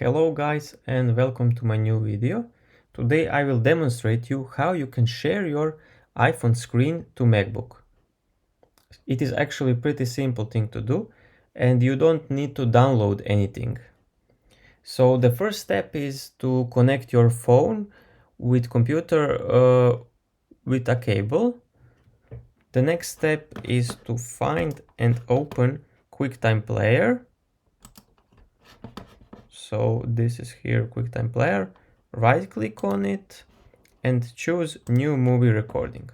Hello guys and welcome to my new video. Today I will demonstrate you how you can share your iPhone screen to MacBook. It is actually a pretty simple thing to do and you don't need to download anything. So the first step is to connect your phone with computer with a cable. The next step is to find and open QuickTime Player. So this is here QuickTime Player. Right click on it and choose new movie recording.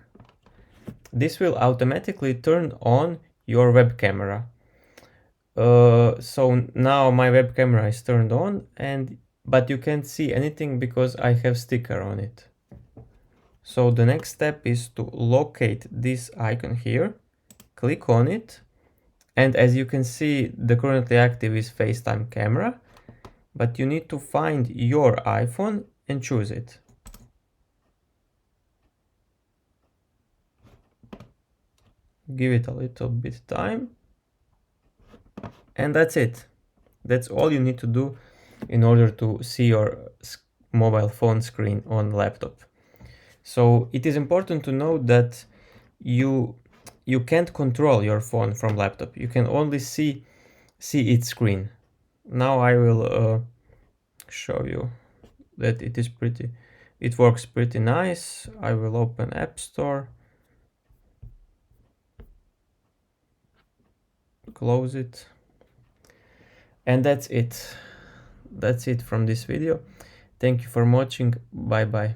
This will automatically turn on your web camera. So now my web camera is turned on but you can't see anything because I have sticker on it. So the next step is to locate this icon here, click on it, and as you can see the currently active is FaceTime camera, but you need to find your iPhone and choose it. Give it a little bit time. And that's it. That's all you need to do in order to see your mobile phone screen on laptop. So it is important to note that you can't control your phone from laptop. You can only see its screen. Now I will show you that it works pretty nice. I will open App Store, close it, and that's it from this video. Thank you for watching. Bye bye.